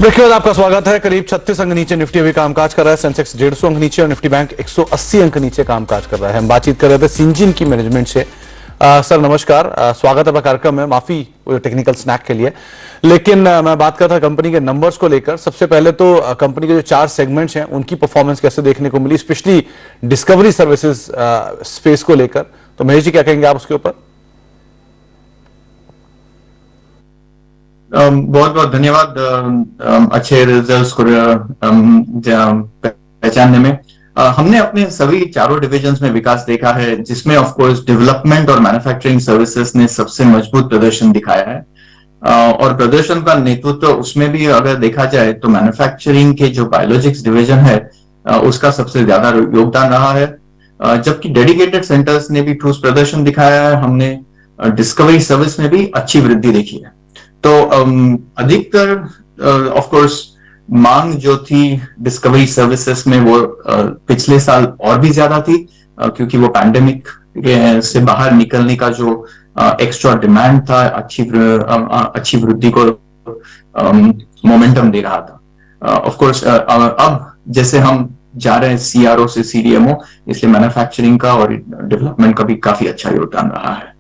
Break के बाद आपका स्वागत है। करीब 36 अंक नीचे निफ्टी अभी कामकाज कर रहा है। सेंसेक्स 150 अंक नीचे और निफ्टी बैंक 180 अंक नीचे कामकाज कर रहा है। हम बातचीत कर रहे थे सिंजिन की मैनेजमेंट से। सर नमस्कार, स्वागत है कार्यक्रम में। माफी टेक्निकल स्नैक के लिए, लेकिन मैं बात कर रहा था कंपनी के नंबर्स को लेकर। सबसे पहले तो कंपनी के जो 4 सेगमेंट्स हैं उनकी परफॉर्मेंस कैसे देखने को मिली, स्पेशली डिस्कवरी सर्विसेज स्पेस को लेकर। तो महेश जी क्या कहेंगे आप उसके ऊपर? बहुत बहुत धन्यवाद अच्छे रिजल्ट्स को पहचानने में। हमने अपने सभी चारों डिविजन्स में विकास देखा है, जिसमें ऑफ कोर्स डेवलपमेंट और मैन्युफैक्चरिंग सर्विसेज ने सबसे मजबूत प्रदर्शन दिखाया है। और प्रदर्शन का नेतृत्व उसमें भी अगर देखा जाए तो मैन्युफैक्चरिंग के जो बायोलॉजिक्स डिवीजन है उसका सबसे ज्यादा योगदान रहा है। जबकि डेडिकेटेड सेंटर्स ने भी ठोस प्रदर्शन दिखाया है। हमने डिस्कवरी सर्विस में भी अच्छी वृद्धि देखी है। तो अधिकतर ऑफ कोर्स मांग जो थी डिस्कवरी सर्विसेज में वो पिछले साल और भी ज्यादा थी, क्योंकि वो पैंडेमिक से बाहर निकलने का जो एक्स्ट्रा डिमांड था अच्छी वृद्धि को मोमेंटम दे रहा था। ऑफ कोर्स अब जैसे हम जा रहे हैं सीआरओ से सीडीएमओ, इसलिए मैन्युफैक्चरिंग का और डेवलपमेंट का भी काफी अच्छा योगदान रहा है।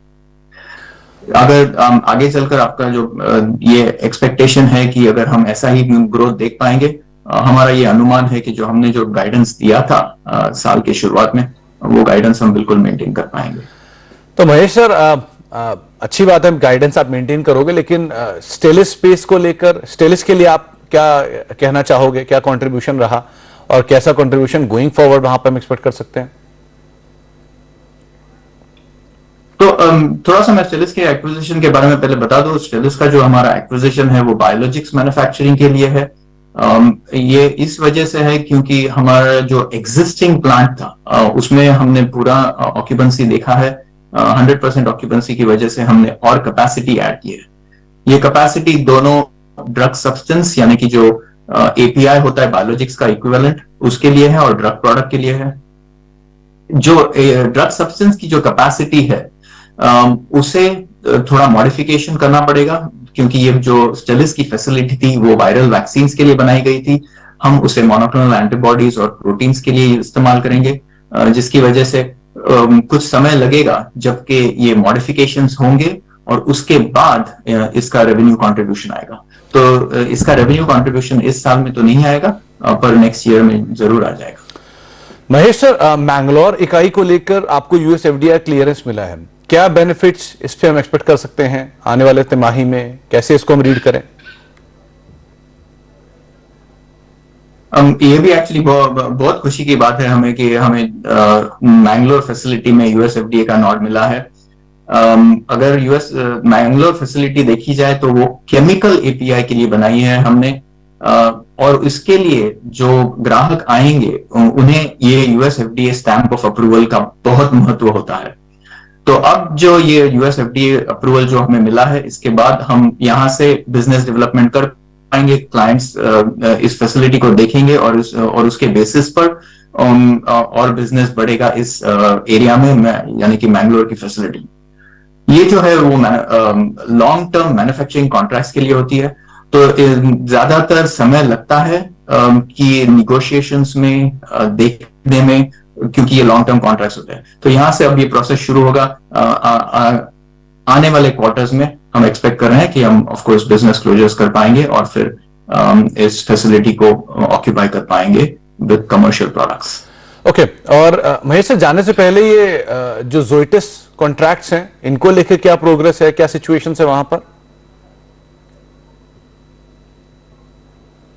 अगर आगे चलकर आपका जो ये एक्सपेक्टेशन है कि अगर हम ऐसा ही ग्रोथ देख पाएंगे, हमारा ये अनुमान है कि जो हमने जो गाइडेंस दिया था साल के शुरुआत में, वो गाइडेंस हम बिल्कुल मेंटेन कर पाएंगे। तो महेश सर, अच्छी बात है गाइडेंस आप मेंटेन करोगे, लेकिन स्टेलिस स्पेस को लेकर, स्टेलिस के लिए आप क्या कहना चाहोगे? क्या कंट्रीब्यूशन रहा और कैसा कंट्रीब्यूशन गोइंग फॉरवर्ड वहां पर हम एक्सपेक्ट कर सकते हैं? तो थोड़ा सा मैं स्टेलिस के एक्विजिशन के बारे में पहले बता दूं। स्टेलिस का जो हमारा एक्विजिशन है वो बायोलॉजिक्स मैन्युफैक्चरिंग के लिए है। ये इस वजह से है क्योंकि हमारा जो एग्जिस्टिंग प्लांट था उसमें हमने पूरा ऑक्यूपेंसी देखा है। 100% ऑक्यूपेंसी की वजह से हमने और कैपेसिटी ऐड की है। ये कैपेसिटी दोनों ड्रग सब्सटेंस यानी कि जो एपीआई होता है बायोलॉजिक्स का इक्विवेलेंट, उसके लिए है और ड्रग प्रोडक्ट के लिए है। जो ड्रग सब्सटेंस की जो कैपेसिटी है उसे थोड़ा मॉडिफिकेशन करना पड़ेगा, क्योंकि ये जो स्टेलिस की फैसिलिटी थी वो वायरल वैक्सीन के लिए बनाई गई थी। हम उसे मोनोक्लोनल एंटीबॉडीज और प्रोटीन्स के लिए इस्तेमाल करेंगे, जिसकी वजह से कुछ समय लगेगा जबकि ये मॉडिफिकेशंस होंगे और उसके बाद इसका रेवेन्यू कंट्रीब्यूशन आएगा। तो इसका रेवेन्यू कंट्रीब्यूशन इस साल में तो नहीं आएगा, पर नेक्स्ट ईयर में जरूर आ जाएगा। महेश सर, मैंगलोर इकाई को लेकर आपको यूएस एफडीआई क्लियरेंस मिला है, क्या बेनिफिट्स इस पे हम एक्सपेक्ट कर सकते हैं आने वाले तिमाही में? कैसे इसको हम रीड करें? ये भी एक्चुअली बहुत खुशी की बात है हमें कि हमें मैंगलोर फैसिलिटी में यूएस एफडीए का नॉड मिला है। अगर यूएस मैंगलोर फैसिलिटी देखी जाए तो वो केमिकल एपीआई के लिए बनाई है हमने, और इसके लिए जो ग्राहक आएंगे उन्हें ये US FDA stamp of approval का बहुत महत्व होता है। तो अब जो ये यूएस एफडीए अप्रूवल जो हमें मिला है, इसके बाद हम यहाँ से बिजनेस डेवलपमेंट कर पाएंगे। क्लाइंट्स इस फैसिलिटी को देखेंगे और उसके बेसिस पर और बिजनेस बढ़ेगा इस एरिया में, यानी कि मैंगलोर की फैसिलिटी। ये जो है वो लॉन्ग टर्म मैन्युफैक्चरिंग कॉन्ट्रैक्ट्स के लिए होती है, तो ज्यादातर समय लगता है कि निगोशिएशंस में देखने में, क्योंकि ये लॉन्ग टर्म कॉन्ट्रैक्ट्स होते हैं। तो यहां से अब ये प्रोसेस शुरू होगा। आने वाले क्वार्टर्स में हम एक्सपेक्ट कर रहे हैं कि हम ऑफ कोर्स बिजनेस क्लोजर्स कर पाएंगे और फिर इस फैसिलिटी को ऑक्यूपाई कर पाएंगे विद कमर्शियल प्रोडक्ट्स। ओके, और महेश से जाने से पहले ये जो जोइटिस कॉन्ट्रैक्ट्स हैं, इनको लेकर क्या प्रोग्रेस है, क्या सिचुएशन है वहां पर?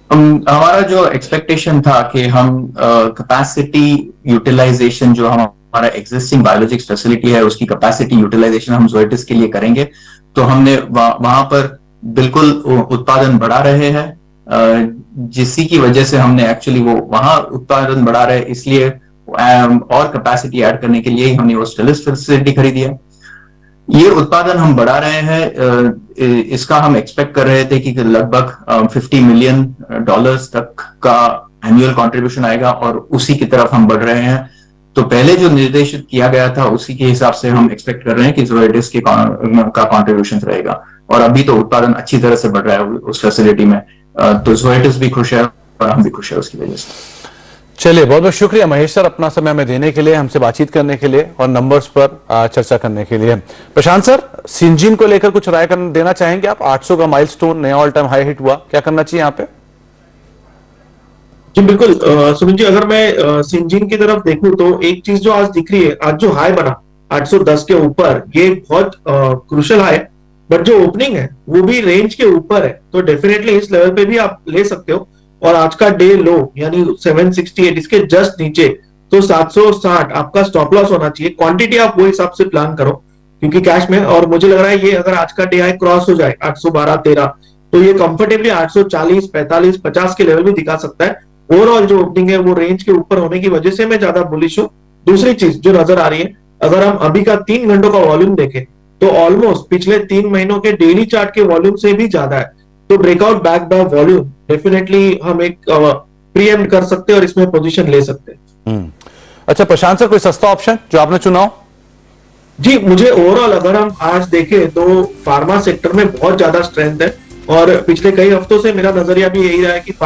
हमारा जो एक्सपेक्टेशन था कि हम कैपेसिटी यूटिलाइजेशन जो हमारा एग्जिस्टिंग बायोलॉजिक्स फैसिलिटी है उसकी कैपेसिटी यूटिलाइजेशन हम जोइटिस के लिए करेंगे। तो हमने वहां पर बिल्कुल उत्पादन बढ़ा रहे हैं, जिसकी की वजह से हमने एक्चुअली वो वहां उत्पादन बढ़ा रहे, इसलिए और कैपेसिटी ऐड करने के लिए हमने वो स्टेलिस फैसिलिटी खरीदी है। ये उत्पादन हम बढ़ा रहे हैं, इसका हम एक्सपेक्ट कर रहे थे कि लगभग $50 मिलियन तक का एनुअल कंट्रीब्यूशन आएगा और उसी की तरफ हम बढ़ रहे हैं। तो पहले जो निर्देशित किया गया था उसी के हिसाब से हम एक्सपेक्ट कर रहे हैं कि जोइटिस का कंट्रीब्यूशन रहेगा, और अभी तो उत्पादन अच्छी तरह से बढ़ रहा है उस फैसिलिटी में। तो जोएटिस भी खुश है और हम भी खुश है उसकी वजह से। चलिए, बहुत बहुत शुक्रिया महेश सर, अपना समय हमें देने के लिए, हमसे बातचीत करने के लिए और नंबर्स पर चर्चा करने के लिए। प्रशांत सर, सिंजीन को लेकर कुछ राय देना चाहेंगे आप? 800 का माइलस्टोन, नया ऑल टाइम हाई हिट हुआ, क्या करना चाहिए यहाँ पे? जी बिल्कुल सुमित जी, अगर मैं सिंजीन की तरफ देखूं तो एक चीज जो आज दिख रही है, आज जो हाई बना 810 के ऊपर, ये बहुत क्रूशल हाई है, बट जो ओपनिंग है वो भी रेंज के ऊपर है, तो डेफिनेटली इस लेवल पे भी आप ले सकते हो। और आज का डे लो यानी 768, इसके जस्ट नीचे तो 760 आपका स्टॉप लॉस होना चाहिए। क्वांटिटी आप वो हिसाब से प्लान करो क्योंकि कैश में, और मुझे लग रहा है ये अगर आज का डे हाई क्रॉस हो जाए 812-13, तो ये कंफर्टेबली 840, 45, 50 के लेवल भी दिखा सकता है। ओवरऑल जो ओपनिंग है वो रेंज के ऊपर होने की वजह से मैं ज्यादा बुलिश हूं। दूसरी चीज जो नजर आ रही है, अगर हम अभी का 3 घंटों का वॉल्यूम देखें तो ऑलमोस्ट पिछले 3 महीनों के डेली चार्ट के वॉल्यूम से भी ज्यादा है। तो breakout back the volume definitely हम एक प्रीएम्प्ट कर सकते हैं और इसमें पोजीशन ले सकते हैं। अच्छा प्रशांत सर, कोई सस्ता ऑप्शन जो आपने चुना हो? जी, मुझे ओवरऑल अगर हम आज देखें तो फार्मा सेक्टर में बहुत ज्यादा स्ट्रेंथ है और पिछले कई हफ्तों से मेरा नजरिया भी यही रहा है कि